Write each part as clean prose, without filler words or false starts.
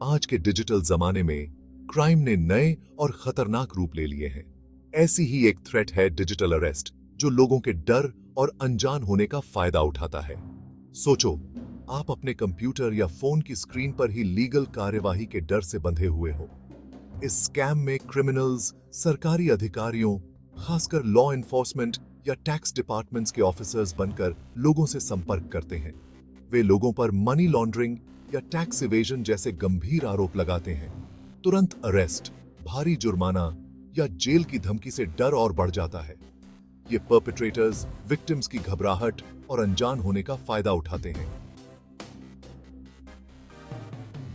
आज के डिजिटल जमाने में क्राइम ने नए और खतरनाक रूप ले लिए हैं। ऐसी ही एक थ्रेट है डिजिटल अरेस्ट, जो लोगों के डर और अनजान होने का फायदा उठाता है। सोचो, आप अपने कंप्यूटर या फोन की स्क्रीन पर ही लीगल कार्यवाही के डर से बंधे हुए हो। इस स्कैम में क्रिमिनल्स सरकारी अधिकारियों, खासकर लॉ एनफोर्समेंट या टैक्स डिपार्टमेंट्स के ऑफिसर्स बनकर लोगों से संपर्क करते हैं। वे लोगों पर मनी लॉन्ड्रिंग या टैक्स इवेजन जैसे गंभीर आरोप लगाते हैं। तुरंत अरेस्ट, भारी जुर्माना या जेल की धमकी से डर और बढ़ जाता है। ये परपेट्रेटर्स विक्टिम्स की घबराहट और अनजान होने का फायदा उठाते हैं।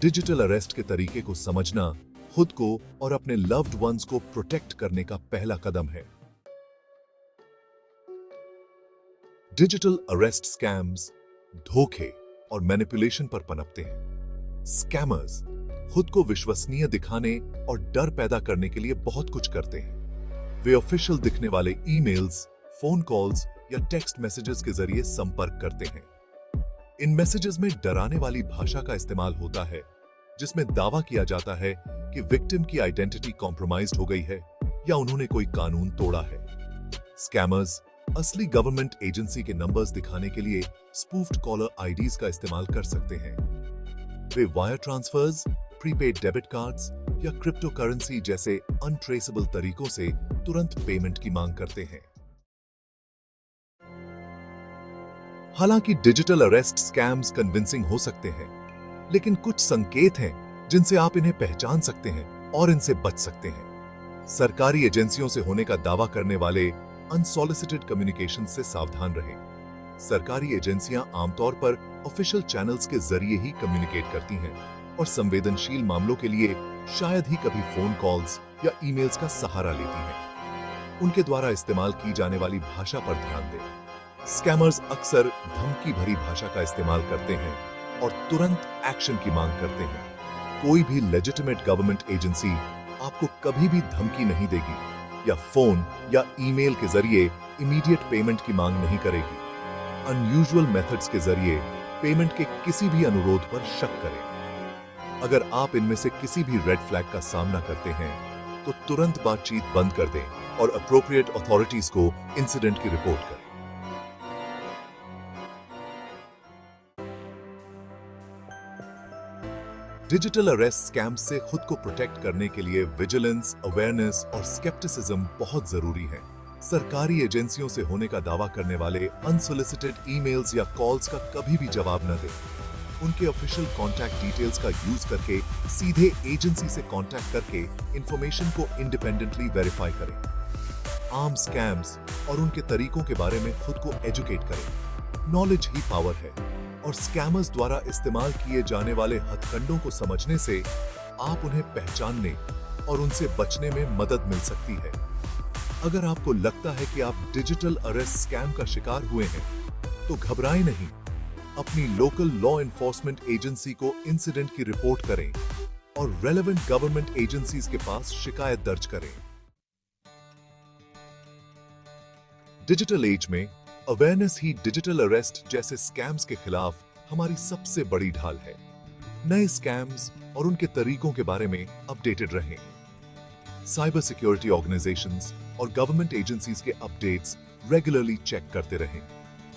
डिजिटल अरेस्ट के तरीके को समझना खुद को और अपने लव्ड वंस को प्रोटेक्ट करने का पहला कदम है। डिजिटल अरेस्ट स्कैम्स धोखे और मैनिपुलेशन पर पनपते हैं। स्कैमर्स खुद को विश्वसनीय दिखाने और डर पैदा करने के लिए बहुत कुछ करते हैं। वे ऑफिशियल दिखने वाले ईमेल्स, फोन कॉल्स या टेक्स्ट मैसेजेस के जरिए संपर्क करते हैं। इन मैसेजेस में डराने वाली भाषा का इस्तेमाल होता है, जिसमें दावा किया जाता है कि विक्टिम की आइडेंटिटी कॉम्प्रोमाइज्ड हो गई है या उन्होंने कोई कानून तोड़ा है। स्कैमर्स असली गवर्नमेंट एजेंसी के नंबर्स दिखाने के लिए स्पूफ्ड कॉलर आईडीज का इस्तेमाल कर सकते हैं। वे wire transfers, prepaid debit cards या क्रिप्टो करेंसी जैसे अनट्रेसेबल तरीकों से तुरंत पेमेंट की मांग करते हैं। हालांकि डिजिटल अरेस्ट स्कैम्स कन्विंसिंग हो सकते हैं, लेकिन कुछ संकेत हैं जिनसे आप इन्हें पहचान सकते हैं और इनसे बच सकते हैं। सरकारी एजेंसियों से होने का दावा करने वाले अनसॉलिसिटेड कम्युनिकेशन से सावधान रहें। सरकारी एजेंसियां आमतौर पर ऑफिशियल चैनल्स के जरिए ही कम्युनिकेट करती हैं और संवेदनशील मामलों के लिए शायद ही कभी फोन कॉल्स या ईमेल्स का सहारा लेती हैं। उनके द्वारा इस्तेमाल की जाने वाली भाषा पर ध्यान दें। स्कैमर्स अक्सर धमकी भरी भाषा का इस्तेमाल करते हैं और तुरंत एक्शन की मांग करते हैं। कोई भी लेजिटिमेट गवर्नमेंट एजेंसी आपको कभी भी धमकी नहीं देगी या फोन या ईमेल के जरिए इमीडिएट पेमेंट की मांग नहीं करेगी। अनयूजुअल मेथड्स के जरिए पेमेंट के किसी भी अनुरोध पर शक करें। अगर आप इनमें से किसी भी रेड फ्लैग का सामना करते हैं, तो तुरंत बातचीत बंद कर दें और अप्रोप्रिएट अथॉरिटीज को इंसिडेंट की रिपोर्ट करें। डिजिटल अरेस्ट स्कैम्स से खुद को प्रोटेक्ट करने के लिए विजिलेंस, अवेयरनेस और स्केप्टिसिज्म बहुत जरूरी है। सरकारी एजेंसियों से होने का दावा करने वाले अनसोलिसिटेड ईमेल्स या कॉल्स का कभी भी जवाब न दें। उनके ऑफिशियल कॉन्टैक्ट डिटेल्स का यूज करके सीधे एजेंसी से कॉन्टैक्ट करके इंफॉर्मेशन को इंडिपेंडेंटली वेरीफाई करें। आम स्कैम्स और उनके तरीकों के बारे में खुद को एजुकेट करें। नॉलेज ही पावर है और स्कैमर्स द्वारा इस्तेमाल किए जाने वाले हथकंडों को समझने से आप उन्हें पहचानने और उनसे बचने में मदद मिल सकती है। अगर आपको लगता है कि आप डिजिटल अरेस्ट स्कैम का शिकार हुए हैं, तो घबराएं नहीं। अपनी लोकल लॉ एनफोर्समेंट एजेंसी को इंसिडेंट की रिपोर्ट करें और रेलेवेंट गवर्नमेंट एजेंसीज के पास शिकायत दर्ज करें। डिजिटल एज में अवेयरनेस ही डिजिटल अरेस्ट जैसे स्कैम्स के खिलाफ हमारी सबसे बड़ी ढाल है। नए स्कैम्स और उनके तरीकों के बारे में अपडेटेड रहें। साइबर सिक्योरिटी ऑर्गेनाइजेशंस और गवर्नमेंट एजेंसीज के अपडेट्स रेगुलरली चेक करते रहें।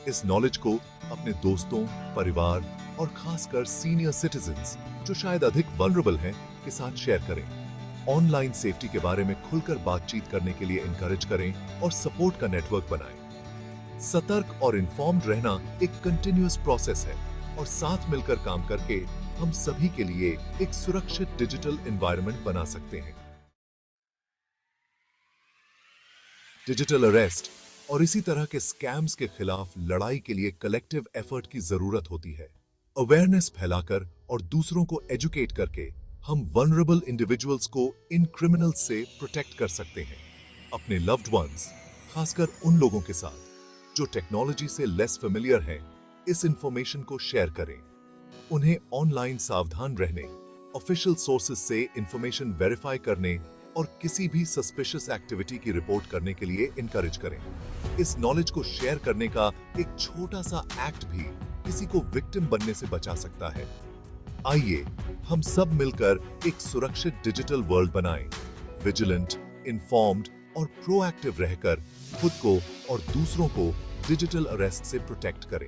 इस नॉलेज को अपने दोस्तों, परिवार और खासकर सीनियर सिटीजन्स, जो शायद अधिक वल्नरेबल हैं, के साथ शेयर करें। ऑनलाइन सेफ्टी के बारे में खुलकर बातचीत करने के लिए एनकरेज करें और सपोर्ट का नेटवर्क बनाएं। सतर्क और इन्फॉर्म्ड रहना एक कंटिन्यूअस प्रोसेस है और साथ मिलकर काम करके हम सभी के लिए एक सुरक्षित डिजिटल एनवायरनमेंट बना सकते हैं। डिजिटल अरेस्ट और इसी तरह के स्कैम्स के खिलाफ लड़ाई के लिए कलेक्टिव एफर्ट की जरूरत होती है। अवेयरनेस फैलाकर और दूसरों को एजुकेट करके हम वल्नरेबल इंडिविजुअल्स को इन क्रिमिनल्स से प्रोटेक्ट कर सकते हैं। अपने लव्ड वंस, खासकर उन लोगों के साथ जो टेक्नोलॉजी से लेस फेमिलियर हैं, इस इंफॉर्मेशन को शेयर करें। उन्हें ऑनलाइन सावधान रहने, ऑफिशियल सोर्सेज से इंफॉर्मेशन वेरीफाई करने और किसी भी सस्पिशियस एक्टिविटी की रिपोर्ट करने के लिए इनकरेज करें। इस नॉलेज को शेयर करने का एक छोटा सा एक्ट भी किसी को विक्टिम बनने से बचा सकता है। आइए हम सब मिलकर एक सुरक्षित डिजिटल वर्ल्ड बनाएं, विजिलेंट, इन्फॉर्म्ड और प्रोएक्टिव रहकर खुद को और दूसरों को डिजिटल अरेस्ट से प्रोटेक्ट करें।